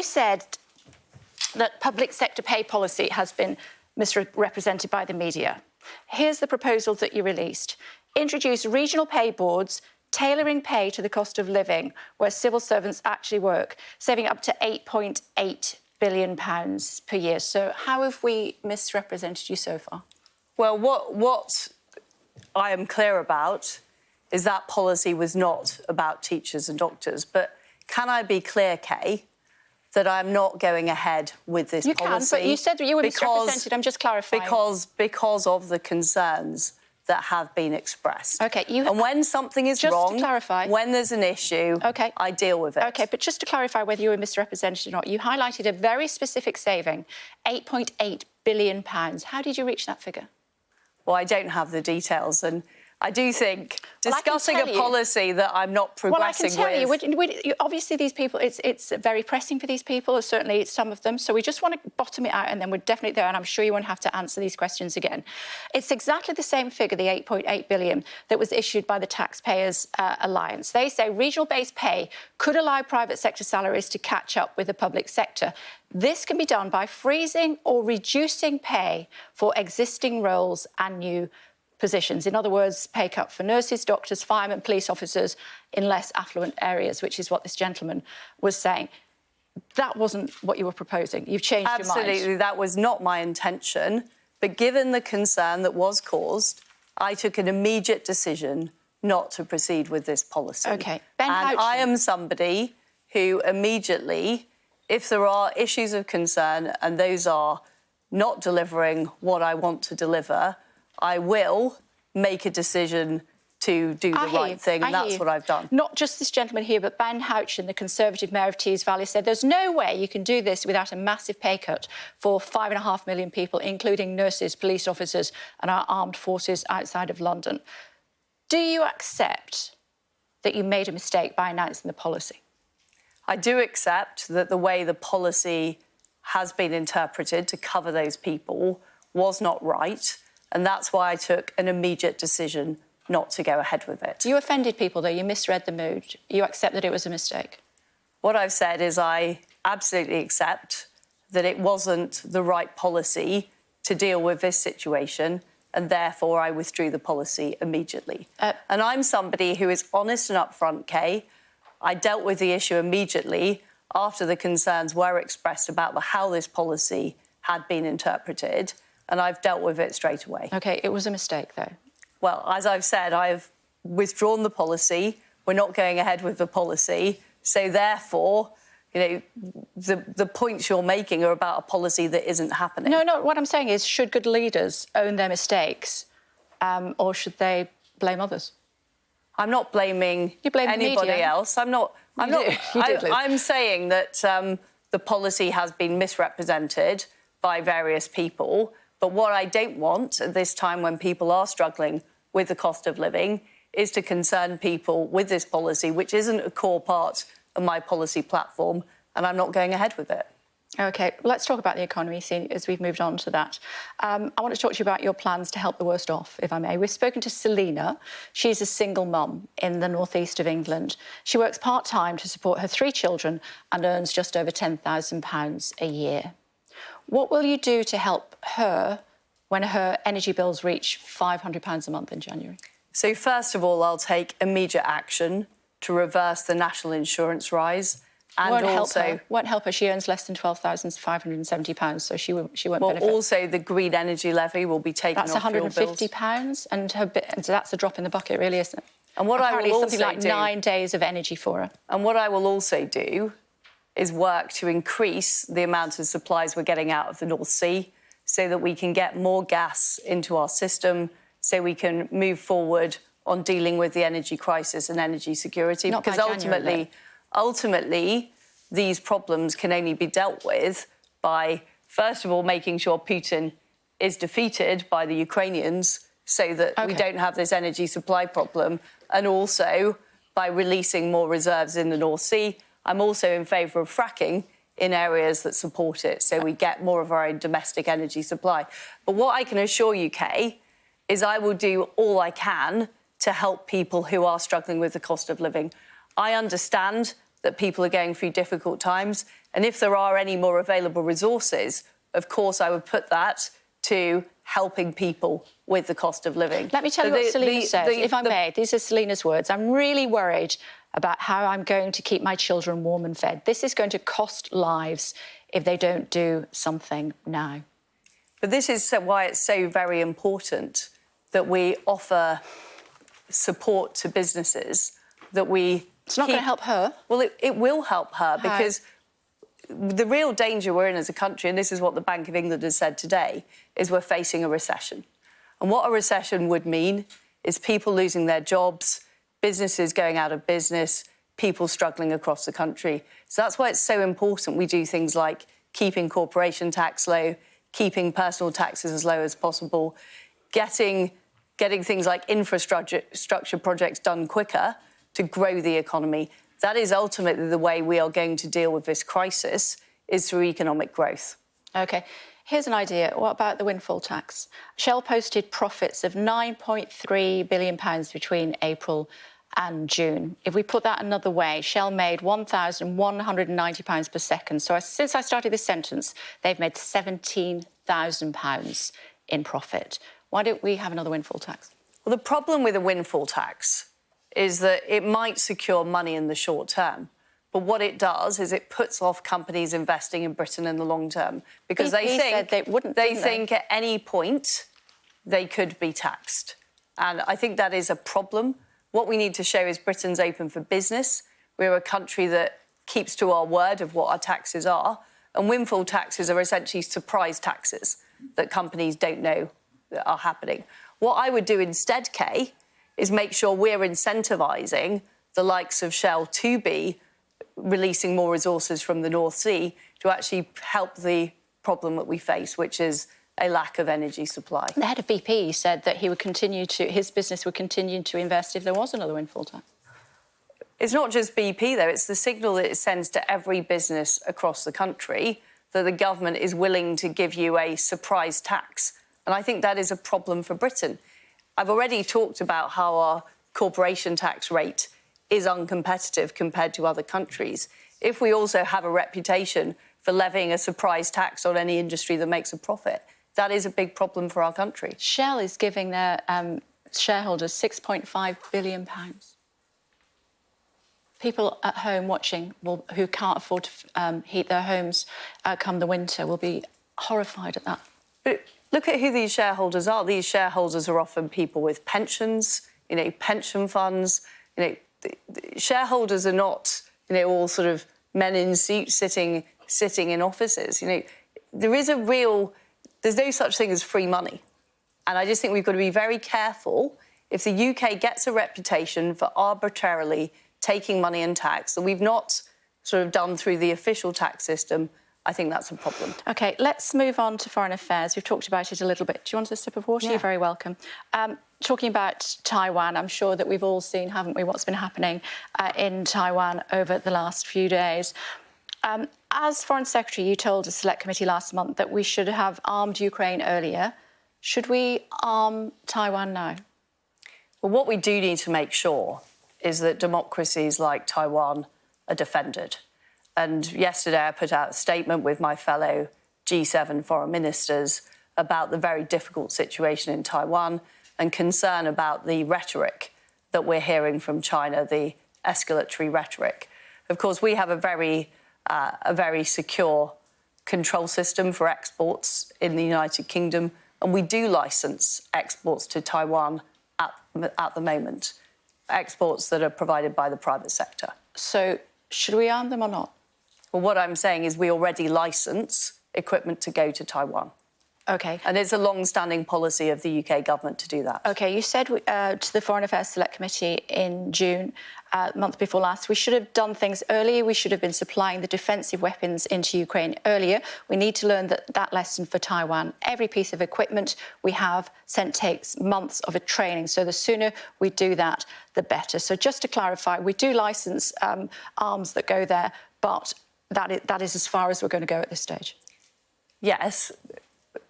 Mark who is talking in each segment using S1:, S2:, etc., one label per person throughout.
S1: said that public sector pay policy has been misrepresented by the media. Here's the proposal that you released. Introduce regional pay boards, tailoring pay to the cost of living where civil servants actually work, saving up to £8.8 billion per year. So how have we misrepresented you so far?
S2: Well, what I am clear about is that policy was not about teachers and doctors. But can I be clear, Kay, that I'm not going ahead with this policy?
S1: You can, but you said you were misrepresented. I'm just clarifying.
S2: Because of the concerns that have been expressed.
S1: OK.
S2: And when something is wrong,
S1: to clarify,
S2: when there's an issue, I deal with it.
S1: OK, but just to clarify whether you were misrepresented or not, you highlighted a very specific saving, £8.8 billion. How did you reach that figure? Well,
S2: I don't have the details, and I do think discussing a policy that I'm not progressing with...
S1: Well, I can tell you, obviously these people, it's very pressing for these people, certainly some of them, so we just want to bottom it out and then we're definitely there, and I'm sure you won't have to answer these questions again. It's exactly the same figure, the £8.8 billion, that was issued by the Taxpayers Alliance. They say regional-based pay could allow private sector salaries to catch up with the public sector. This can be done by freezing or reducing pay for existing roles and new positions. In other words, pay cut for nurses, doctors, firemen, police officers in less affluent areas, which is what this gentleman was saying. That wasn't what you were proposing. You've changed your mind.
S2: Absolutely, that was not my intention. But given the concern that was caused, I took an immediate decision not to proceed with this policy.
S1: OK.
S2: And I am somebody who immediately, if there are issues of concern and those are not delivering what I want to deliver, I will make a decision to do the right thing, and that's what I've done.
S1: Not just this gentleman here, but Ben Houchen, the Conservative Mayor of Tees Valley, said there's no way you can do this without a massive pay cut for 5.5 million people, including nurses, police officers and our armed forces outside of London. Do you accept that you made a mistake by announcing the policy?
S2: I do accept that the way the policy has been interpreted to cover those people was not right. And that's why I took an immediate decision not to go ahead with it.
S1: You offended people, though. You misread the mood. You accept that it was a mistake?
S2: What I've said is I absolutely accept that it wasn't the right policy to deal with this situation, and therefore I withdrew the policy immediately. And I'm somebody who is honest and upfront, Kay. I dealt with the issue immediately after the concerns were expressed about how this policy had been interpreted, and I've dealt with it straight away.
S1: OK, it was a mistake, though.
S2: Well, as I've said, I've withdrawn the policy. We're not going ahead with the policy. So, therefore, you know, the points you're making are about a policy that isn't happening.
S1: No, what I'm saying is, should good leaders own their mistakes or should they blame others?
S2: I'm not blaming anybody else. I'm saying that the policy has been misrepresented by various people. But what I don't want at this time when people are struggling with the cost of living is to concern people with this policy, which isn't a core part of my policy platform, and I'm not going ahead with it.
S1: OK, let's talk about the economy as we've moved on to that. I want to talk to you about your plans to help the worst off, if I may. We've spoken to Selina. She's a single mum in the northeast of England. She works part-time to support her 3 children and earns just over £10,000 a year. What will you do to help her when her energy bills reach £500 a month in January?
S2: So, first of all, I'll take immediate action to reverse the national insurance rise. And
S1: won't help her. She earns less than £12,570, so she won't benefit.
S2: Well, also, the green energy levy will be taken off your bills.
S1: That's £150, and so that's a drop in the bucket, really, isn't it?
S2: And what
S1: apparently
S2: I will
S1: something like 9 days of energy for her.
S2: And what I will also do is work to increase the amount of supplies we're getting out of the North Sea so that we can get more gas into our system, so we can move forward on dealing with the energy crisis and energy security.
S1: Not
S2: because ultimately, these problems can only be dealt with by, first of all, making sure Putin is defeated by the Ukrainians so that we don't have this energy supply problem, and also by releasing more reserves in the North Sea. I'm also in favour of fracking in areas that support it, so we get more of our own domestic energy supply. But what I can assure you, Kay, is I will do all I can to help people who are struggling with the cost of living. I understand that people are going through difficult times, And if there are any more available resources, of course, I would put that to helping people with the cost of living.
S1: Let me tell you what Selina said, if I may. These are Selina's words. I'm really worried about how I'm going to keep my children warm and fed. This is going to cost lives if they don't do something now.
S2: But this is why it's so very important that we offer support to businesses, that we...
S1: It's not going to help her.
S2: Well, it will help her because the real danger we're in as a country, and this is what the Bank of England has said today, is we're facing a recession. And what a recession would mean is people losing their jobs, businesses going out of business, people struggling across the country. So that's why it's so important we do things like keeping corporation tax low, keeping personal taxes as low as possible, getting things like infrastructure projects done quicker to grow the economy. That is ultimately the way we are going to deal with this crisis, is through economic growth.
S1: OK. Here's an idea. What about the windfall tax? Shell posted profits of £9.3 billion between April and June. If we put that another way, Shell made £1,190 per second. So since I started this sentence, they've made £17,000 in profit. Why don't we have another windfall tax?
S2: Well, the problem with a windfall tax is that it might secure money in the short term. But what it does is it puts off companies investing in Britain in the long term because they think at any point they could be taxed. And I think that is a problem. What we need to show is Britain's open for business. We're a country that keeps to our word of what our taxes are. And windfall taxes are essentially surprise taxes that companies don't know that are happening. What I would do instead, Kay, is make sure we're incentivising the likes of Shell to be releasing more resources from the North Sea to actually help the problem that we face, which is a lack of energy supply.
S1: The head of BP said that his business would continue to invest if there was another windfall tax.
S2: It's not just BP, though. It's the signal that it sends to every business across the country that the government is willing to give you a surprise tax. And I think that is a problem for Britain. I've already talked about how our corporation tax rate is uncompetitive compared to other countries. If we also have a reputation for levying a surprise tax on any industry that makes a profit, that is a big problem for our country.
S1: Shell is giving their shareholders £6.5 billion. People at home watching who can't afford to heat their homes come the winter will be horrified at that.
S2: But look at who these shareholders are. These shareholders are often people with pensions, pension funds. Shareholders are not, all sort of men in suits sitting in offices. There's no such thing as free money. And I just think we've got to be very careful. If the UK gets a reputation for arbitrarily taking money in tax that we've not sort of done through the official tax system, I think that's a problem. OK, let's move on to foreign affairs. We've talked about it a little bit. Do you want a sip of water?
S1: Yeah.
S2: You're
S1: very welcome. Talking about Taiwan, I'm sure that we've all seen, haven't we, what's been happening in Taiwan over the last few days. As Foreign Secretary, you told a select committee last month that we should have armed Ukraine earlier. Should we arm Taiwan now?
S2: Well, what we do need to make sure is that democracies like Taiwan are defended. And yesterday I put out a statement with my fellow G7 foreign ministers about the very difficult situation in Taiwan and concern about the rhetoric that we're hearing from China, the escalatory rhetoric. Of course, we have a very secure control system for exports in the United Kingdom, and we do licence exports to Taiwan at the moment, exports that are provided by the private sector.
S1: So should we arm them or not?
S2: Well, what I'm saying is we already licence equipment to go to Taiwan.
S1: OK.
S2: And it's a long-standing policy of the UK government to do that.
S1: OK, you said to the Foreign Affairs Select Committee in June, month before last, we should have done things earlier. We should have been supplying the defensive weapons into Ukraine earlier. We need to learn that lesson for Taiwan. Every piece of equipment we have sent takes months of a training. So the sooner we do that, the better. So just to clarify, we do licence arms that go there, but that is as far as we're going to go at this stage.
S2: Yes,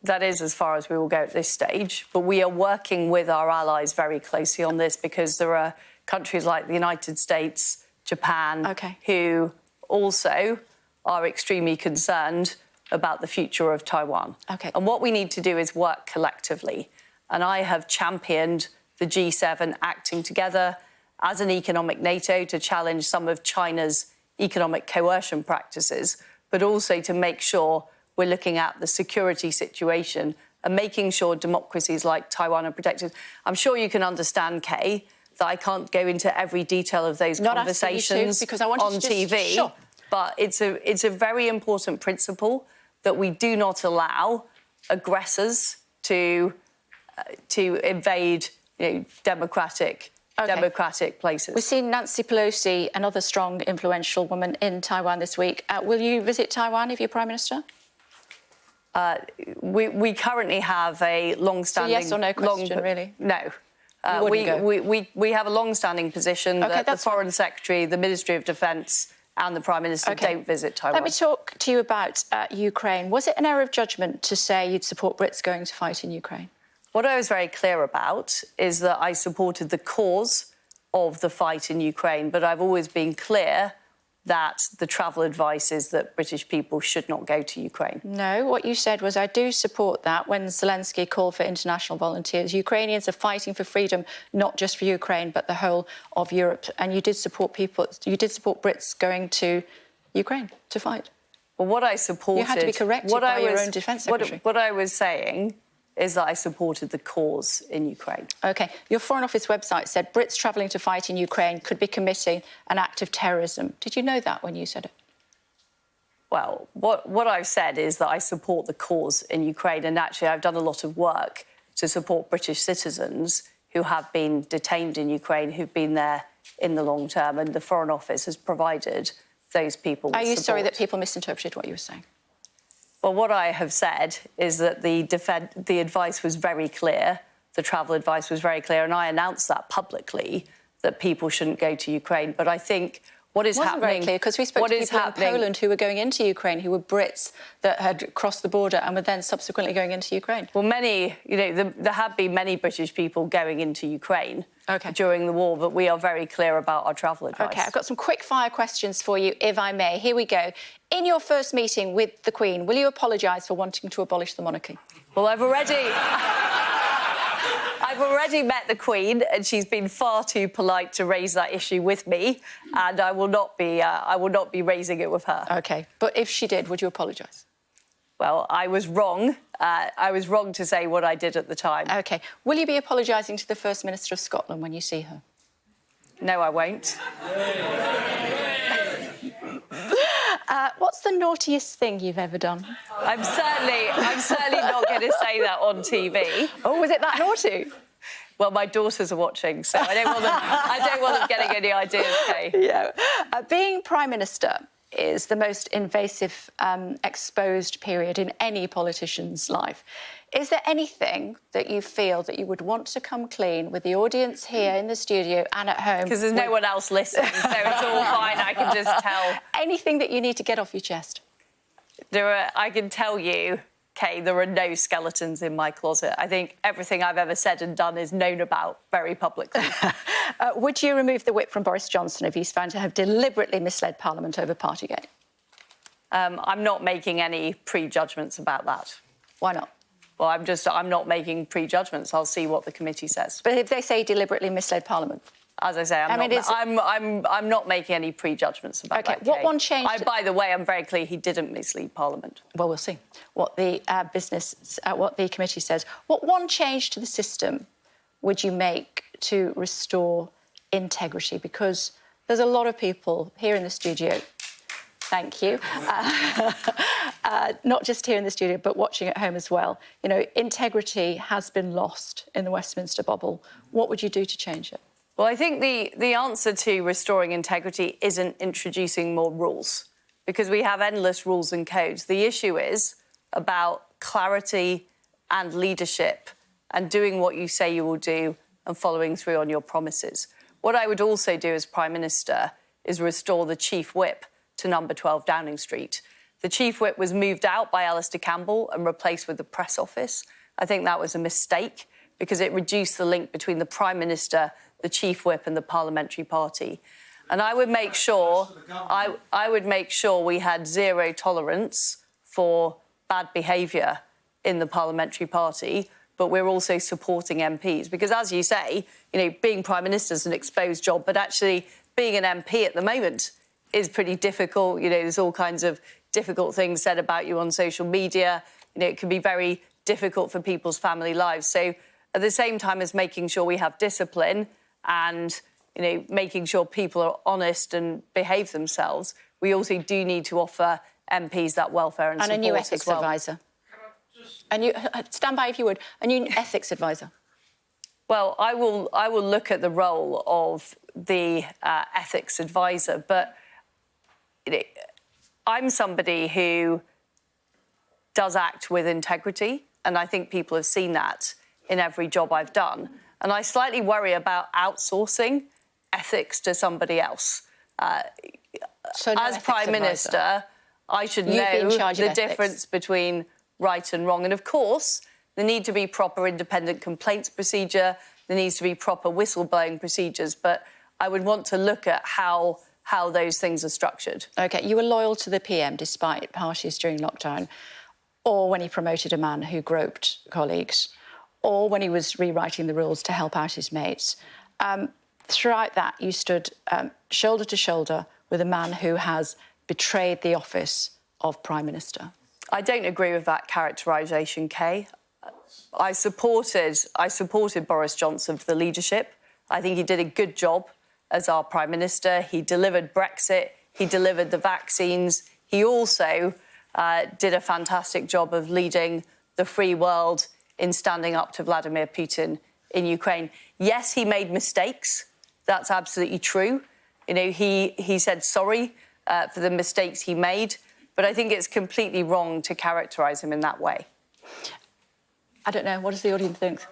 S2: that is as far as we will go at this stage. But we are working with our allies very closely on this because there are countries like the United States, Japan, who also are extremely concerned about the future of Taiwan.
S1: Okay.
S2: And what we need to do is work collectively. And I have championed the G7 acting together as an economic NATO to challenge some of China's economic coercion practices, but also to make sure we're looking at the security situation and making sure democracies like Taiwan are protected. I'm sure you can understand, Kay, that I can't go into every detail of those conversations
S1: because I want
S2: on
S1: you to just,
S2: TV.
S1: Sure.
S2: But it's a very important principle that we do not allow aggressors to invade, democratic places.
S1: We've seen Nancy Pelosi, another strong, influential woman in Taiwan this week. Will you visit Taiwan if you're Prime Minister?
S2: We currently have a long-standing...
S1: So yes or no question, really?
S2: No.
S1: We
S2: have a long-standing position that the Foreign Secretary, the Ministry of Defence and the Prime Minister don't visit Taiwan.
S1: Let me talk to you about Ukraine. Was it an error of judgment to say you'd support Brits going to fight in Ukraine?
S2: What I was very clear about is that I supported the cause of the fight in Ukraine, but I've always been clear that the travel advice is that British people should not go to Ukraine.
S1: No, what you said was, I do support that when Zelensky called for international volunteers. Ukrainians are fighting for freedom, not just for Ukraine, but the whole of Europe. And you did support Brits going to Ukraine to fight.
S2: Well, what I supported...
S1: You had to be corrected by your own Defence Secretary.
S2: What I was saying is that I supported the cause in Ukraine.
S1: OK. Your Foreign Office website said Brits travelling to fight in Ukraine could be committing an act of terrorism. Did you know that when you said it?
S2: Well, what I've said is that I support the cause in Ukraine, and actually I've done a lot of work to support British citizens who have been detained in Ukraine, who've been there in the long term, and the Foreign Office has provided those people with
S1: support. Are you sorry that people misinterpreted what you were saying?
S2: Well, what I have said is that the advice was very clear, the travel advice was very clear, and I announced that publicly, that people shouldn't go to Ukraine. But I think what is happening...
S1: It wasn't very clear, because we spoke to people in Poland who were going into Ukraine, who were Brits that had crossed the border and were then subsequently going into Ukraine.
S2: Well, there have been many British people going into Ukraine during the war, but we are very clear about our travel advice. OK,
S1: I've got some quick-fire questions for you, if I may. Here we go. In your first meeting with the Queen, will you apologise for wanting to abolish the monarchy?
S2: Well, I've already met the Queen, and she's been far too polite to raise that issue with me, and I will not be raising it with her.
S1: OK, but if she did, would you apologise?
S2: Well, I was wrong. I was wrong to say what I did at the time.
S1: OK. Will you be apologising to the First Minister of Scotland when you see her?
S2: No, I won't.
S1: What's the naughtiest thing you've ever done?
S2: I'm certainly not going to say that on TV.
S1: Oh, was it that naughty?
S2: Well, my daughters are watching, so I don't want them getting any ideas, Kay.
S1: Yeah. Being Prime Minister is the most invasive, exposed period in any politician's life. Is there anything that you feel that you would want to come clean with the audience here in the studio and at home?
S2: Because there's no one else listening, so it's all fine. I can just tell.
S1: Anything that you need to get off your chest?
S2: I can tell you, Kay, there are no skeletons in my closet. I think everything I've ever said and done is known about very publicly.
S1: Would you remove the whip from Boris Johnson if he's found to have deliberately misled Parliament over Partygate?
S2: I'm not making any prejudgments about that.
S1: Why not?
S2: Well, I'm not making prejudgments. I'll see what the committee says.
S1: But if they say deliberately misled Parliament?
S2: As I say, I'm not making any prejudgments about that.
S1: OK, what one changed...
S2: By the way, I'm very clear he didn't mislead Parliament.
S1: Well, we'll see what the what the committee says. What one change to the system would you make to restore integrity? Because there's a lot of people here in the studio... Thank you. Not just here in the studio, but watching at home as well. Integrity has been lost in the Westminster bubble. What would you do to change it?
S2: Well, I think the answer to restoring integrity isn't introducing more rules, because we have endless rules and codes. The issue is about clarity and leadership and doing what you say you will do and following through on your promises. What I would also do as Prime Minister is restore the Chief Whip to number 12 Downing Street. The Chief Whip was moved out by Alistair Campbell and replaced with the Press Office. I think that was a mistake because it reduced the link between the Prime Minister, the Chief Whip and the Parliamentary Party. And I would make sure I would make sure we had zero tolerance for bad behaviour in the parliamentary party, but we're also supporting MPs because, as you say, being Prime Minister is an exposed job, but actually being an MP at the moment is pretty difficult. There's all kinds of difficult things said about you on social media. It can be very difficult for people's family lives. So at the same time as making sure we have discipline and, making sure people are honest and behave themselves, we also do need to offer MPs that welfare and support
S1: a new ethics
S2: as well.
S1: advisor. And you stand by if you would. A new ethics advisor.
S2: Well, I will look at the role of the ethics advisor, but I'm somebody who does act with integrity, and I think people have seen that in every job I've done. And I slightly worry about outsourcing ethics to somebody else.
S1: So no
S2: as Prime Minister, I should
S1: You'd be in
S2: know
S1: charge of
S2: the
S1: ethics.
S2: difference between right and wrong. And of course, there need to be proper independent complaints procedure. There needs to be proper whistleblowing procedures. But I would want to look at how those things are structured.
S1: OK, you were loyal to the PM despite parties during lockdown, or when he promoted a man who groped colleagues, or when he was rewriting the rules to help out his mates. Throughout that, you stood shoulder to shoulder with a man who has betrayed the office of Prime Minister.
S2: I don't agree with that characterisation, Kay. I supported Boris Johnson for the leadership. I think he did a good job as our Prime Minister. He delivered Brexit. He delivered the vaccines. He also did a fantastic job of leading the free world in standing up to Vladimir Putin in Ukraine. Yes, he made mistakes. That's absolutely true. He said sorry for the mistakes he made, but I think it's completely wrong to characterise him in that way.
S1: I don't know. What does the audience think?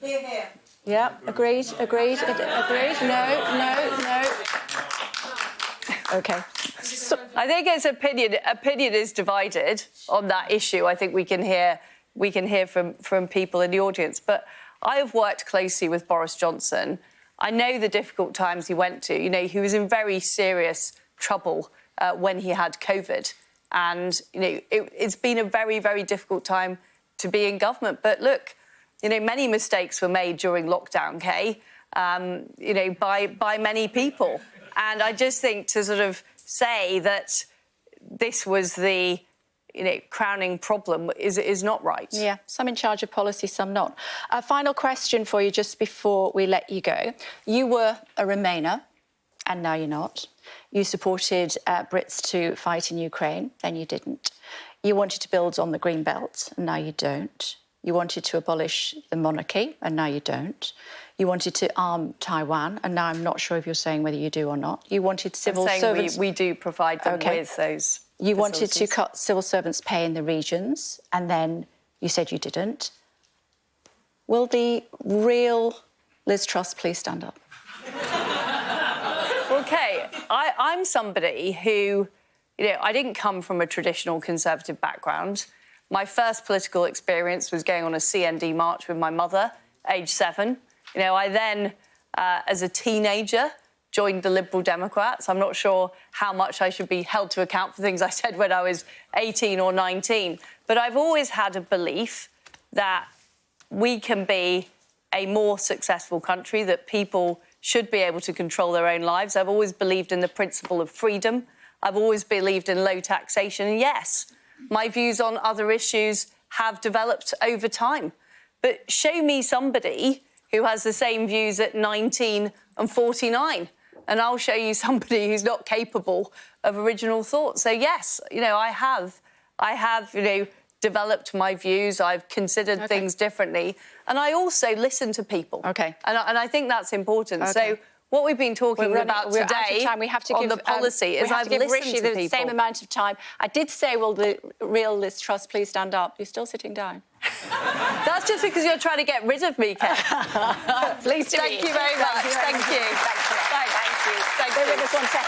S3: Hear, hear.
S1: Yeah, agreed. No. OK.
S2: I think it's opinion. Opinion is divided on that issue. I think we can hear from people in the audience. But I have worked closely with Boris Johnson. I know the difficult times he went to. He was in very serious trouble when he had COVID. And, it's been a very, very difficult time to be in government. But look, many mistakes were made during lockdown, Kay, by many people. And I just think to sort of say that this was the crowning problem is not right.
S1: Yeah, some in charge of policy, some not. A final question for you just before we let you go. You were a Remainer, and now you're not. You supported Brits to fight in Ukraine, then you didn't. You wanted to build on the Green Belt, and now you don't. You wanted to abolish the monarchy, and now you don't. You wanted to arm Taiwan, and now I'm not sure if you're saying whether you do or not. You wanted civil servants...
S2: we do provide them with those
S1: You wanted
S2: facilities.
S1: to cut civil servants' pay in the regions, and then you said you didn't. Will the real Liz Truss please stand up?
S2: Okay, I'm somebody who, I didn't come from a traditional Conservative background. My first political experience was going on a CND march with my mother, age 7. I then, as a teenager, joined the Liberal Democrats. I'm not sure how much I should be held to account for things I said when I was 18 or 19. But I've always had a belief that we can be a more successful country, that people should be able to control their own lives. I've always believed in the principle of freedom. I've always believed in low taxation. And yes, my views on other issues have developed over time. But show me somebody who has the same views at 19 and 49, and I'll show you somebody who's not capable of original thought. So, yes, I have developed my views. I've considered things differently. And I also listen to people.
S1: OK.
S2: And I think that's important.
S1: Okay.
S2: So what we've been talking about today on the policy is I've listened to people.
S1: The same amount of time. I did say, will the real Liz Truss please stand up? You're still sitting down.
S2: That's just because you're trying to get rid of me, Kay.
S1: Please do.
S2: Thank you very much. Thank you.
S1: Thank you. Thank you. Thank you.
S2: Thank you.
S1: Stay with us 1 second.